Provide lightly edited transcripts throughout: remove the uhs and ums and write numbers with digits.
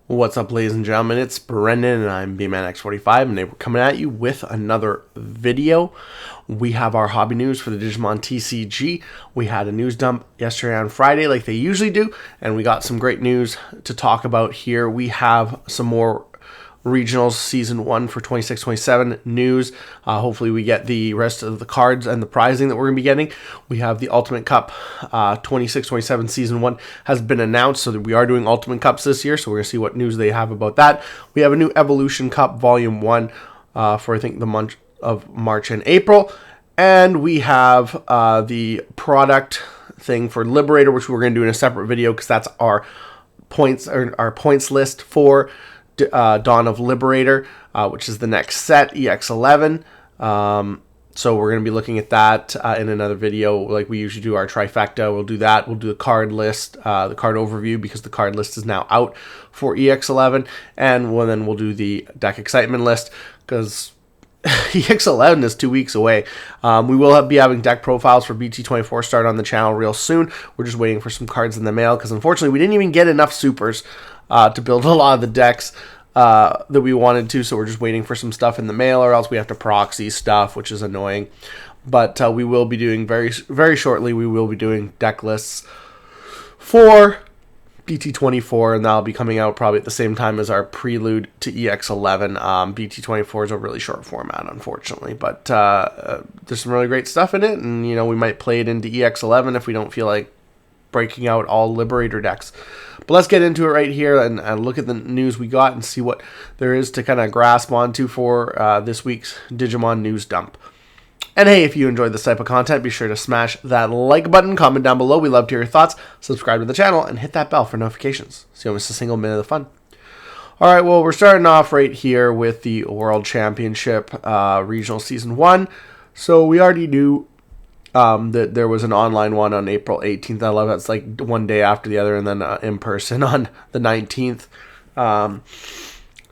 What's up, ladies and gentlemen? It's Brendan, and I'm BManX45, and today we're coming at you with another video. We have our hobby news for the Digimon TCG. We had a news dump yesterday on Friday, like they usually do, and we got some great news to talk about here. We have some more regionals season 1 for 26-27 news. Hopefully we get the rest of the cards and the prizing that we're going to be getting. We have the Ultimate Cup 26-27 season 1 has been announced, so that we are doing Ultimate Cups this year, so we're going to see what news they have about that. We have a new Evolution Cup volume 1 for I think the month of March and April, and we have the product thing for Liberator, which we're going to do in a separate video because that's our points list for Dawn of Liberator, which is the next set, EX11. So we're going to be looking at that in another video, like we usually do our trifecta. We'll do that. We'll do the card list, the card overview, because the card list is now out for EX11. And then we'll do the deck excitement list, because EX11 is 2 weeks away. We will be having deck profiles for BT24 start on the channel real soon. We're just waiting for some cards in the mail, because unfortunately we didn't even get enough supers to build a lot of the decks that we wanted to, so we're just waiting for some stuff in the mail, or else we have to proxy stuff, which is annoying. But we will be doing very shortly, we will be doing deck lists for BT24, and that'll be coming out probably at the same time as our prelude to EX11. BT24 is a really short format, unfortunately, but there's some really great stuff in it, and we might play it into EX11 if we don't feel like breaking out all Liberator decks. But let's get into it right here and look at the news we got and see what there is to kind of grasp onto for this week's Digimon news dump. And hey, if you enjoyed this type of content, be sure to smash that like button, comment down below. We love to hear your thoughts. Subscribe to the channel and hit that bell for notifications so you don't miss a single minute of the fun. Alright, well, we're starting off right here with the World Championship Regional Season 1. So we already knew that there was an online one on April 18th. I love that's like one day after the other, and then in person on the 19th. So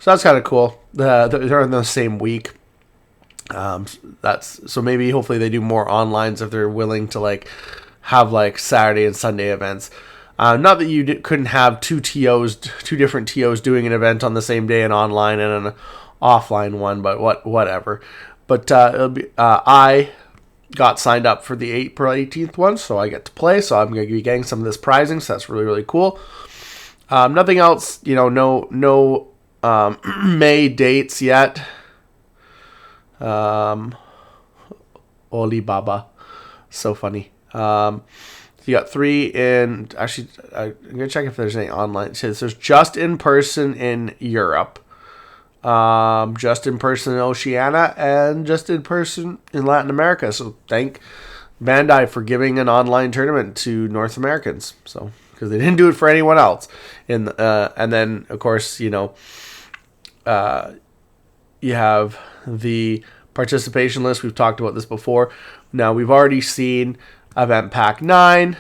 that's kind of cool. They're in the same week. So maybe hopefully they do more onlines if they're willing to have Saturday and Sunday events. Not that you couldn't have two different TOs doing an event on the same day, an online and an offline one, but whatever. But it'll be I got signed up for the April 18th one, so I get to play, so I'm going to be getting some of this prizing, so that's really, really cool. Nothing else, no May dates yet. Oli Baba. So funny. You got 3 in, actually, I'm going to check if there's any online. So there's just in person in Europe. Just in person in Oceania, and just in person in Latin America. So thank Bandai for giving an online tournament to North Americans. So because they didn't do it for anyone else. And then of course you have the participation list. We've talked about this before. Now we've already seen Event Pack 9,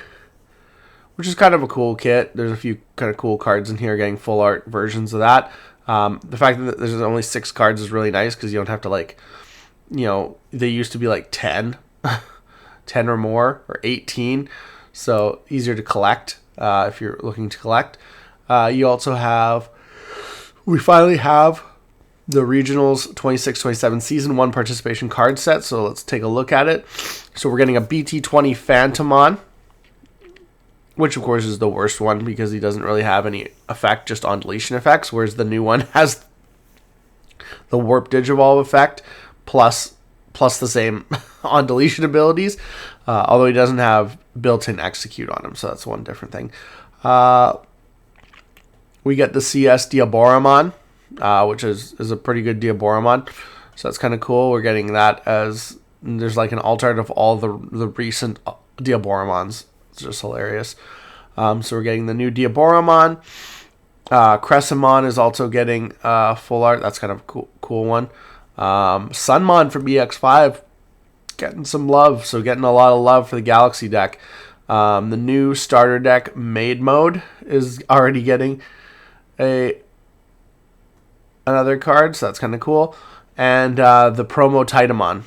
which is kind of a cool kit. There's a few kind of cool cards in here, getting full art versions of that. The fact that there's only 6 cards is really nice, because you don't have to they used to be 10 10 or more, or 18, so easier to collect if you're looking to collect. You also we finally have the Regionals 26-27 Season 1 participation card set, so let's take a look at it. So we're getting a BT20 Phantomon, which of course is the worst one because he doesn't really have any effect, just on deletion effects, whereas the new one has the Warp Digivolve effect plus the same on deletion abilities, although he doesn't have built-in execute on him, so that's one different thing. We get the CS Diaboromon, which is a pretty good Diaboromon, so that's kind of cool. We're getting that as there's an alternative of all the recent Diaboromons. It's just hilarious. So we're getting the new Diaboromon. Crescimon is also getting full art. That's kind of a cool one. Sunmon from EX5 getting some love. So getting a lot of love for the Galaxy deck. The new starter deck Maid Mode is already getting another card. So that's kind of cool. And the promo Titamon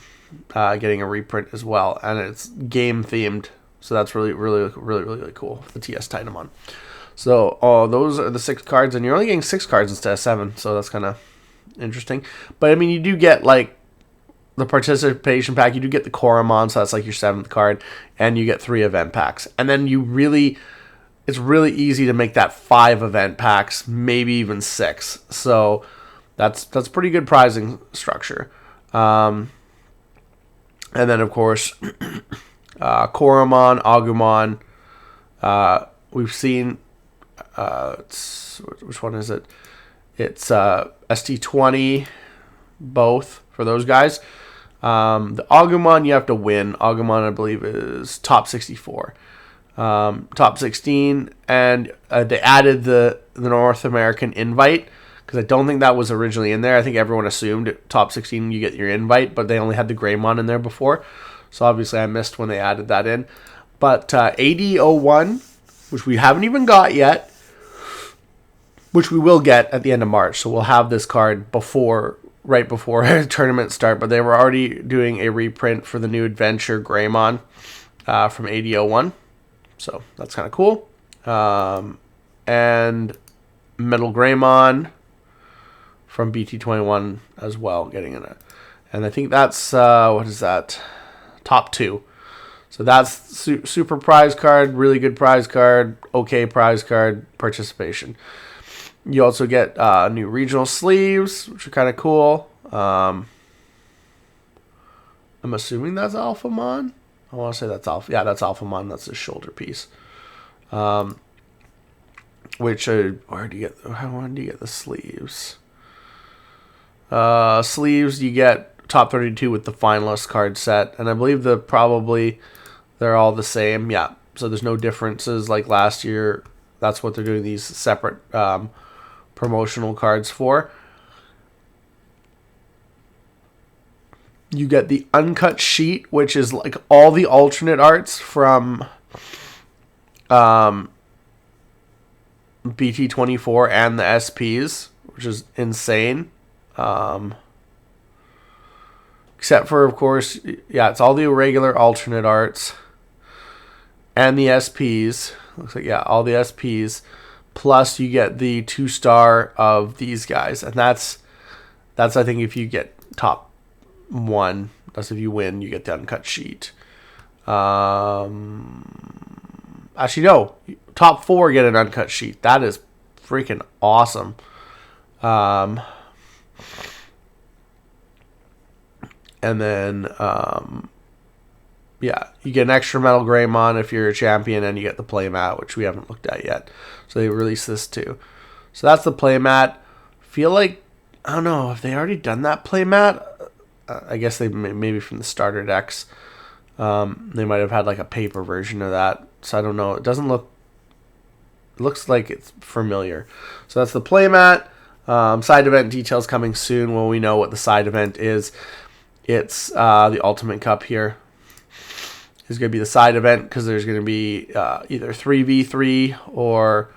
getting a reprint as well. And it's game themed. So that's really, really, really, really, really cool, the TS Titamon. So those are the 6 cards, and you're only getting 6 cards instead of 7. So that's kind of interesting. But I mean, you do get like the participation pack. You do get the Koromon, so that's like your 7th card, and you get 3 event packs. And then it's really easy to make that 5 event packs, maybe even 6. So that's pretty good prizing structure. And then of course, Koromon, Agumon. We've seen which one is it? It's ST20, both for those guys. The Agumon you have to win. Agumon, I believe, is top 64. Top 16, and they added the North American invite, because I don't think that was originally in there. I think everyone assumed top 16 you get your invite, but they only had the Greymon in there before. So obviously I missed when they added that in. But AD01, which we haven't even got yet, which we will get at the end of March. So we'll have this card right before tournament start. But they were already doing a reprint for the new Adventure Greymon from AD01. So that's kind of cool. And Metal Greymon from BT21 as well, getting in it. And I think that's, what is that? Top 2. So that's super prize card, really good prize card, okay prize card, participation. You also get new regional sleeves, which are kind of cool. I'm assuming that's Alphamon. I want to say that's Alpha. Yeah, that's Alphamon. That's the shoulder piece. Which where do you get? How do you get the sleeves? Sleeves you get top 32 with the finalist card set, and I believe they're all the same. Yeah, so there's no differences like last year. That's what they're doing these separate promotional cards for. You get the uncut sheet, which is like all the alternate arts from BT24 and the SPs, which is insane. Except for, of course, yeah, it's all the irregular alternate arts and the SPs. Looks like, yeah, all the SPs. Plus, you get the 2-star of these guys, and that's I think if you get top 1, that's if you win, you get the uncut sheet. Actually, no, top 4 get an uncut sheet. That is freaking awesome. And then, yeah, you get an extra Metal Greymon if you're a champion, and you get the playmat, which we haven't looked at yet. So they released this too. So that's the playmat. Feel like, I don't know, have they already done that playmat? I guess they maybe from the starter decks. They might have had like a paper version of that. So I don't know. It doesn't look. It looks like it's familiar. So that's the playmat. Side event details coming soon when we know what the side event is. It's the Ultimate Cup here. Is going to be the side event because there's going to be either 3v3 or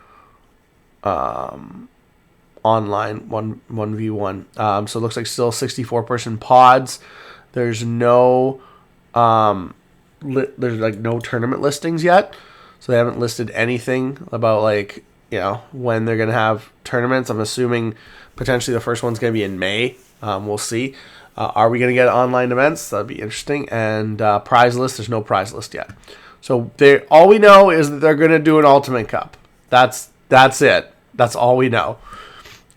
online 1v1. So it looks like still 64-person pods. There's no there's like no tournament listings yet, so they haven't listed anything about like, you know, when they're gonna have tournaments. I'm assuming potentially the first one's gonna be in May. We'll see. Are we gonna get online events? That'd be interesting. And prize list, there's no prize list yet. So all we know is that they're gonna do an Ultimate Cup. That's it. That's all we know.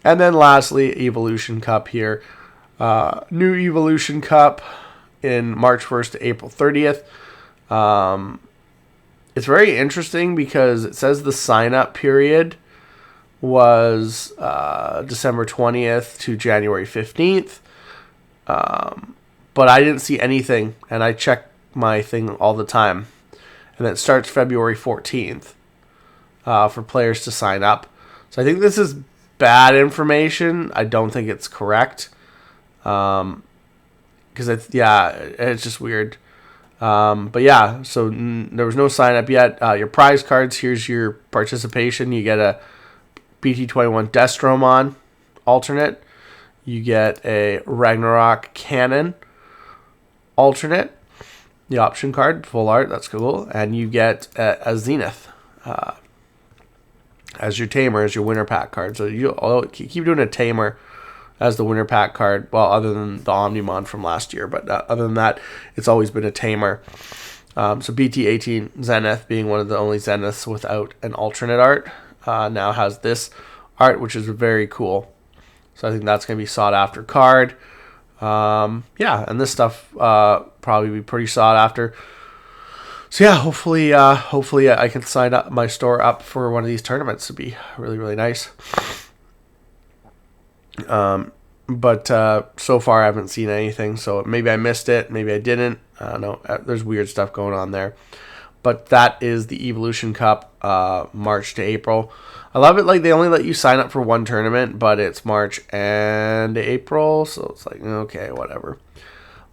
And then lastly, Evolution Cup here. New Evolution Cup in March 1st to April 30th. It's very interesting because it says the sign-up period was December 20th to January 15th. But I didn't see anything, and I check my thing all the time. And it starts February 14th for players to sign up. So I think this is bad information. I don't think it's correct. Because it's just weird. But yeah, so there was no sign up yet. Your prize cards, here's your participation. You get a BT21 Destromon alternate. You get a Ragnarok Cannon alternate. The option card, full art, that's cool. And you get a Zenith as your tamer, as your winner pack card. So you keep doing a tamer as the winner pack card, well, other than the Omnimon from last year, but other than that, it's always been a tamer. So BT18 Zenith, being one of the only Zeniths without an alternate art, now has this art, which is very cool. So I think that's going to be sought after card. Yeah, and this stuff probably be pretty sought after. So yeah, hopefully I can sign up my store up for one of these tournaments. It'd be really, really nice. But so far I haven't seen anything, so maybe I missed it, maybe I didn't. I don't know. There's weird stuff going on there. But that is the Evolution Cup, March to April. I love it. Like, they only let you sign up for one tournament, but it's March and April, so it's like, okay, whatever.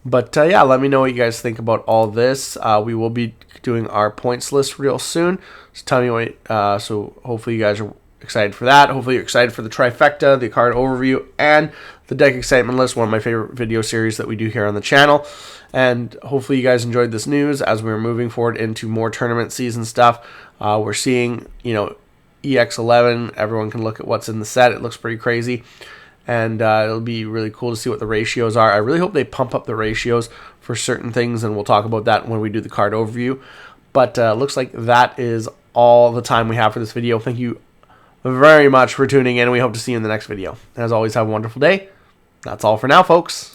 But yeah, let me know what you guys think about all this. We will be doing our points list real soon. So tell me what. So hopefully you guys are excited for that. Hopefully you're excited for the trifecta, the card overview, and the deck excitement list, one of my favorite video series that we do here on the channel. And hopefully you guys enjoyed this news as we're moving forward into more tournament season stuff. We're seeing, EX11. Everyone can look at what's in the set. It looks pretty crazy. And it'll be really cool to see what the ratios are. I really hope they pump up the ratios for certain things, and we'll talk about that when we do the card overview. But looks like that is all the time we have for this video. Thank you very much for tuning in. We hope to see you in the next video. As always, have a wonderful day. That's all for now, folks.